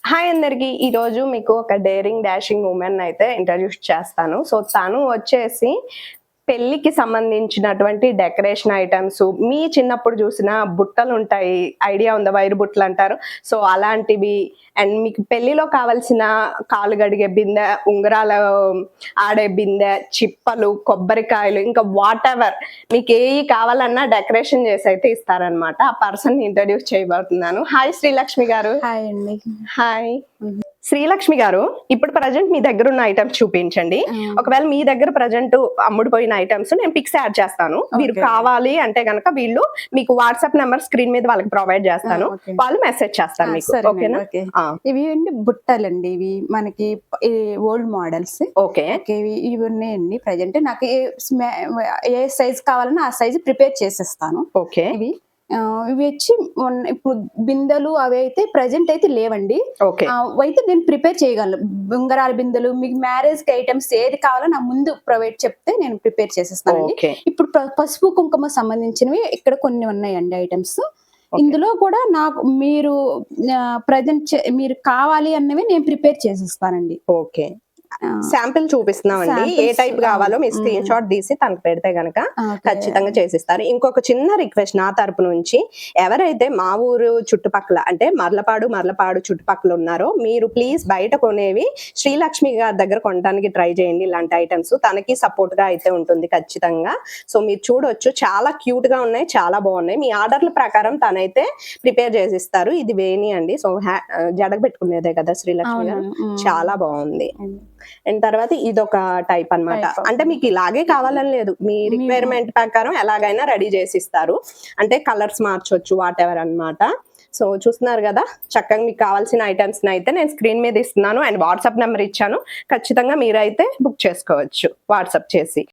Hi అందరికి. ఈరోజు మీకు ఒక డేరింగ్ డాషింగ్ ఉమెన్ అయితే ఇంట్రడ్యూస్ చేస్తాను. సో తను వచ్చేసి పెళ్ళికి సంబంధించినటువంటి డెకరేషన్ ఐటమ్స్, మీ చిన్నప్పుడు చూసిన బుట్టలు ఉంటాయి, ఐడియా ఉందా? వైర్ బుట్టలు అంటారు. సో అలాంటివి అండ్ మీకు పెళ్లిలో కావాల్సిన కాలు గడిగే బిందె, ఉంగరాల ఆడే బిందె, చిప్పలు, కొబ్బరికాయలు, ఇంకా వాట్ ఎవర్ మీకు ఏవి కావాలన్నా డెకరేషన్ చేసి అయితే ఇస్తారనమాట. ఆ పర్సన్ ఇంట్రడ్యూస్ చేయబోతున్నాను. హాయ్ శ్రీలక్ష్మి గారు. హాయ్ అండి. హాయ్ శ్రీలక్ష్మి గారు, ఇప్పుడు ప్రజెంట్ మీ దగ్గర ఉన్న ఐటమ్స్ చూపించండి. ఒకవేళ మీ దగ్గర ప్రజెంట్ అమ్ముడుపోయిన ఐటమ్స్ నేను పిక్స్ యాడ్ చేస్తాను. మీరు కావాలి అంటే గనక వీళ్ళు మీకు వాట్సాప్ నెంబర్ స్క్రీన్ మీద వాళ్ళకి ప్రొవైడ్ చేస్తాను. వాళ్ళు మెసేజ్ చేస్తారు మీకు. ఓకేనా? ఇవి అండి బుట్టలండి. ఇవి మనకి ఓల్డ్ మోడల్స్. ఓకే, ఇవి ఉన్నాయండి. ప్రజెంట్ నాకు ఏ సైజ్ కావాలన్నా ఆ సైజ్ ప్రిపేర్ చేసేస్తాను. ఓకే, ఇవి ఇవి వచ్చి ఇప్పుడు బిందెలు అవి అయితే ప్రజెంట్ అయితే లేవండి. అయితే నేను ప్రిపేర్ చేయగలను. ఉంగరాల బిందెలు, మీకు మ్యారేజ్ కి ఐటమ్స్ ఏది కావాలో నా ముందు ప్రొవైడ్ చెప్తే నేను ప్రిపేర్ చేసేస్తానండి. ఇప్పుడు పసుపు కుంకుమ సంబంధించినవి ఇక్కడ కొన్ని ఉన్నాయండి ఐటమ్స్. ఇందులో కూడా నాకు మీరు ప్రజెంట్ మీరు కావాలి అన్నవి నేను ప్రిపేర్ చేసిస్తానండి. ఓకే, శాంపిల్ చూపిస్తున్నామండి. ఏ టైప్ కావాలో మీ స్క్రీన్ షాట్ తీసి తనకు పెడితే గనక ఖచ్చితంగా చేసిస్తారు. ఇంకొక చిన్న రిక్వెస్ట్ నా తరపు నుంచి, ఎవరైతే మా ఊరు చుట్టుపక్కల అంటే మర్లపాడు చుట్టుపక్కల ఉన్నారో మీరు ప్లీజ్ బయట కొనేవి శ్రీలక్ష్మి గారి దగ్గర కొనడానికి ట్రై చేయండి. ఇలాంటి ఐటమ్స్ తనకి సపోర్ట్ గా అయితే ఉంటుంది ఖచ్చితంగా. సో మీరు చూడొచ్చు, చాలా క్యూట్ గా ఉన్నాయి, చాలా బాగున్నాయి. మీ ఆర్డర్ల ప్రకారం తనైతే ప్రిపేర్ చేసిస్తారు. ఇది వేణి అండి. సో జడగ పెట్టుకునేదే కదా శ్రీలక్ష్మి గారు, చాలా బాగుంది. అండ్ తర్వాత ఇదొక టైప్ అన్నమాట. అంటే మీకు ఇలాగే కావాలని లేదు, మీ రిక్వైర్మెంట్ ప్రకారం ఎలాగైనా రెడీ చేసి ఇస్తారు. అంటే కలర్స్ మార్చొచ్చు, వాట్ ఎవర్ అన్నమాట. సో చూస్తున్నారు కదా, చక్కగా మీకు కావాల్సిన ఐటమ్స్ అయితే నేను స్క్రీన్ మీద ఇస్తున్నాను అండ్ వాట్సాప్ నెంబర్ ఇచ్చాను. ఖచ్చితంగా మీరైతే బుక్ చేసుకోవచ్చు వాట్సాప్ చేసి.